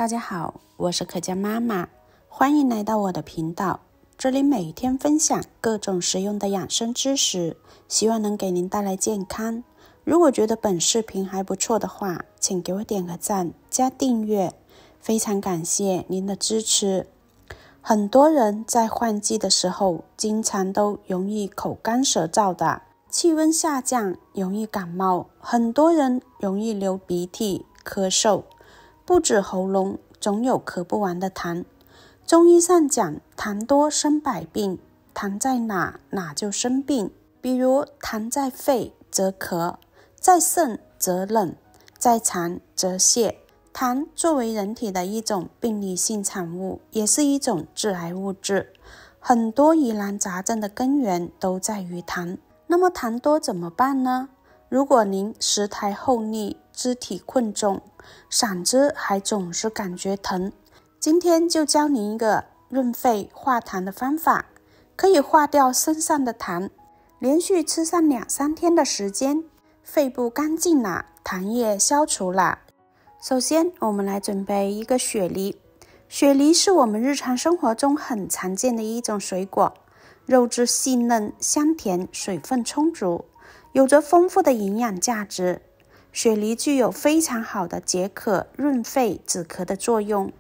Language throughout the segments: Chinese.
大家好，我是可嘉妈妈，欢迎来到我的频道。这里每天分享各种实用的养生知识，希望能给您带来健康。如果觉得本视频还不错的话，请给我点个赞加订阅，非常感谢您的支持。很多人在换季的时候经常都容易口干舌燥的，气温下降容易感冒，很多人容易流鼻涕咳嗽，不止喉咙总有咳不完的痰。中医上讲，痰多生百病，痰在哪就生病。比如痰在肺则咳，在肾则冷，在肠则泻。痰作为人体的一种病理性产物，也是一种致癌物质，很多疑难杂症的根源都在于痰。那么痰多怎么办呢？如果您食苔厚腻，肢体困重，嗓子还总是感觉疼，今天就教您一个润肺化痰的方法，可以化掉身上的痰。连续吃上2-3天的时间，肺部干净了，痰液消除了。首先我们来准备一个雪梨。雪梨是我们日常生活中很常见的一种水果，肉质细嫩香甜，水分充足，有着丰富的营养价值。雪梨具有非常好的解渴、润肺、止咳的作用。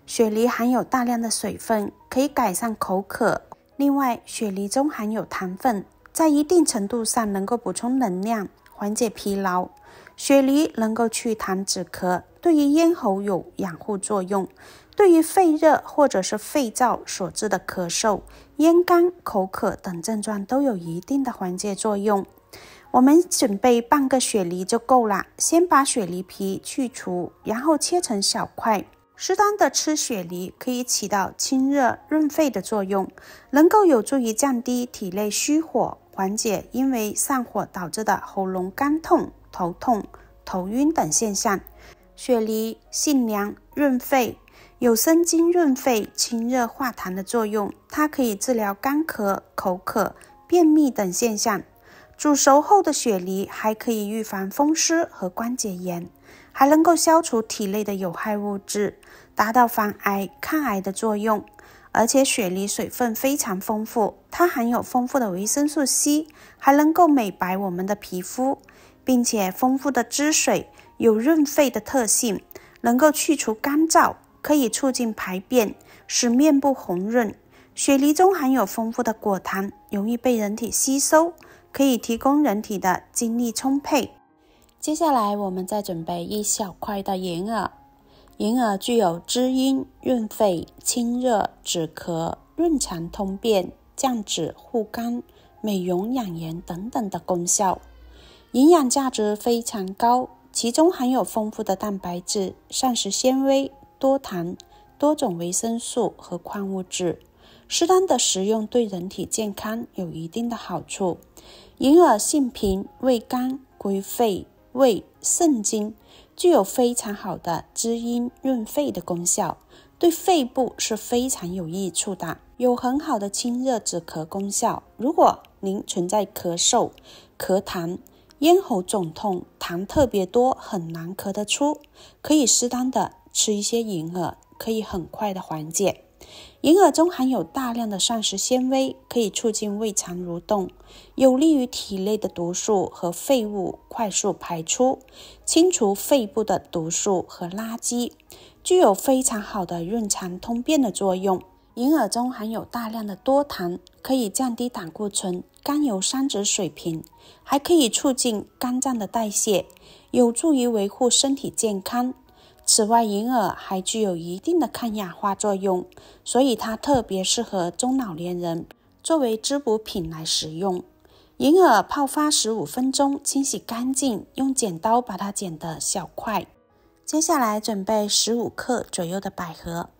雪梨含有大量的水分，可以改善口渴。另外，雪梨中含有糖分，在一定程度上能够补充能量，缓解疲劳。雪梨能够祛痰止咳，对于咽喉有养护作用，对于肺热或者是肺燥所致的咳嗽、咽干、口渴等症状都有一定的缓解作用。我们准备半个雪梨就够了，先把雪梨皮去除，然后切成小块。适当的吃雪梨可以起到清热润肺的作用，能够有助于降低体内虚火，缓解因为上火导致的喉咙干痛、头痛、头晕等现象。雪梨性凉润肺，有生津润肺、清热化痰的作用，它可以治疗干咳、口渴、便秘等现象。煮熟后的雪梨还可以预防风湿和关节炎，还能够消除体内的有害物质，达到防癌抗癌的作用。而且雪梨水分非常丰富，它含有丰富的维生素 C， 还能够美白我们的皮肤，并且丰富的汁水有润肺的特性，能够去除干燥，可以促进排便，使面部红润。雪梨中含有丰富的果糖，容易被人体吸收，可以提供人体的精力充沛。接下来我们再准备一小块的银耳。银耳具有滋阴、润肺、清热、止咳、润肠通便、降脂护肝、美容养颜等等的功效，营养价值非常高，其中含有丰富的蛋白质、膳食纤维、多糖、多种维生素和矿物质，适当的食用对人体健康有一定的好处。银耳性平，味甘，归肺、胃、肾经，具有非常好的滋阴润肺的功效，对肺部是非常有益处的，有很好的清热止咳功效。如果您存在咳嗽、咳痰、咽喉肿痛，痰特别多，很难咳得出，可以适当的吃一些银耳，可以很快的缓解。银耳中含有大量的膳食纤维，可以促进胃肠蠕动，有利于体内的毒素和废物快速排出，清除肺部的毒素和垃圾，具有非常好的润肠通便的作用。银耳中含有大量的多糖，可以降低胆固醇、甘油三酯水平，还可以促进肝脏的代谢，有助于维护身体健康。此外，银耳还具有一定的抗氧化作用，所以它特别适合中老年人作为滋补品来食用。银耳泡发15分钟，清洗干净，用剪刀把它剪得小块。接下来准备15克左右的百合。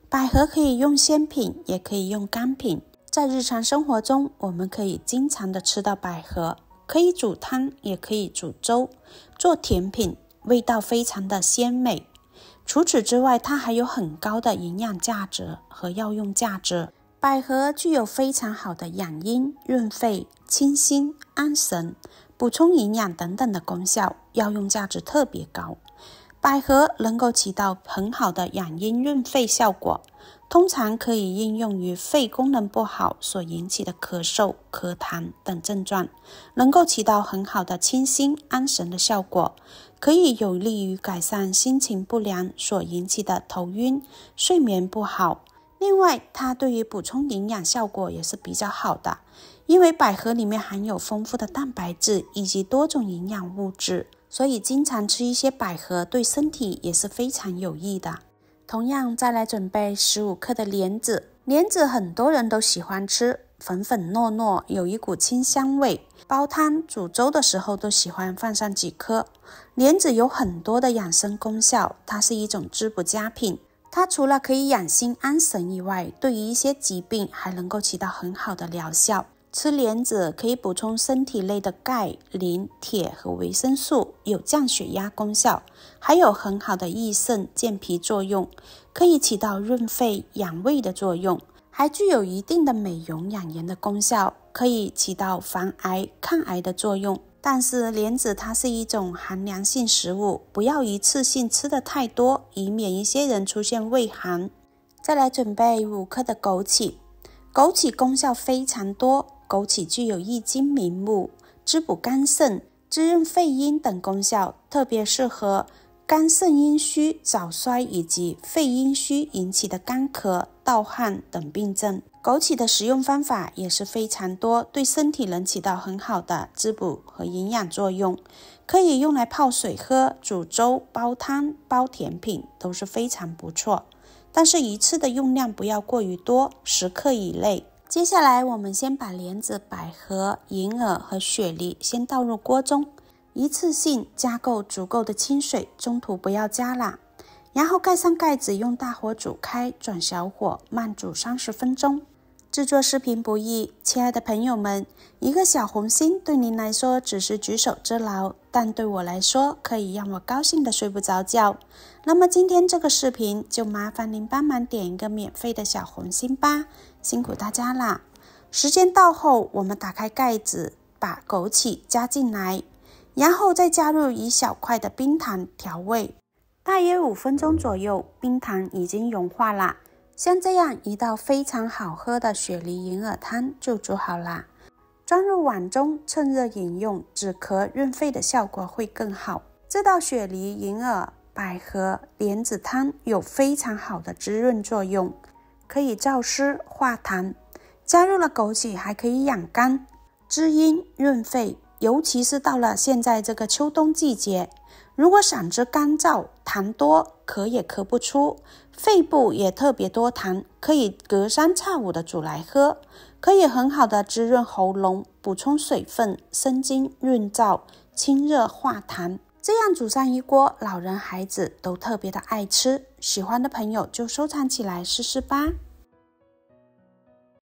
百合可以用鲜品，也可以用干品。在日常生活中，我们可以经常的吃到百合，可以煮汤，也可以煮粥，做甜品，味道非常的鲜美。除此之外，它还有很高的营养价值和药用价值。百合具有非常好的养阴、润肺、清心、安神、补充营养等等的功效，药用价值特别高。百合能够起到很好的养阴润肺效果，通常可以应用于肺功能不好所引起的咳嗽、咳痰等症状，能够起到很好的清心安神的效果，可以有利于改善心情不良所引起的头晕、睡眠不好。另外，它对于补充营养效果也是比较好的，因为百合里面含有丰富的蛋白质以及多种营养物质，所以经常吃一些百合对身体也是非常有益的。同样，再来准备15克的莲子。莲子很多人都喜欢吃，粉粉糯糯，有一股清香味，煲汤煮粥的时候都喜欢放上几颗。莲子有很多的养生功效，它是一种滋补佳品，它除了可以养心安神以外，对于一些疾病还能够起到很好的疗效。吃莲子可以补充身体内的钙、磷、铁和维生素，有降血压功效，还有很好的益肾健脾作用，可以起到润肺养胃的作用，还具有一定的美容养颜的功效，可以起到防癌抗癌的作用。但是莲子它是一种寒凉性食物，不要一次性吃的太多，以免一些人出现胃寒。再来准备5克的枸杞。枸杞功效非常多，枸杞具有益精明目、滋补肝肾、滋润肺阴等功效，特别适合肝肾阴虚、早衰以及肺阴虚引起的干咳、盗汗等病症。枸杞的食用方法也是非常多，对身体能起到很好的滋补和营养作用，可以用来泡水喝、煮粥、煲汤、煲甜品都是非常不错。但是一次的用量不要过于多，10克以内。接下来我们先把莲子、百合、银耳和雪梨先倒入锅中，一次性加够足够的清水，中途不要加辣，然后盖上盖子，用大火煮开，转小火慢煮30分钟。制作视频不易，亲爱的朋友们，一个小红心对您来说只是举手之劳，但对我来说可以让我高兴的睡不着觉。那么今天这个视频就麻烦您帮忙点一个免费的小红心吧，辛苦大家啦。时间到后，我们打开盖子，把枸杞加进来，然后再加入一小块的冰糖调味。大约5分钟左右，冰糖已经融化啦。像这样一道非常好喝的雪梨银耳汤就煮好啦，装入碗中，趁热饮用，止咳润肺的效果会更好。这道雪梨银耳、百合、莲子汤有非常好的滋润作用，可以燥湿化痰，加入了枸杞还可以养肝、滋阴润肺，尤其是到了现在这个秋冬季节，如果嗓子干燥、痰多、咳也咳不出，肺部也特别多痰，可以隔三差五的煮来喝，可以很好的滋润喉咙，补充水分，生津润燥，清热化痰。这样煮上一锅，老人孩子都特别的爱吃，喜欢的朋友就收藏起来试试吧。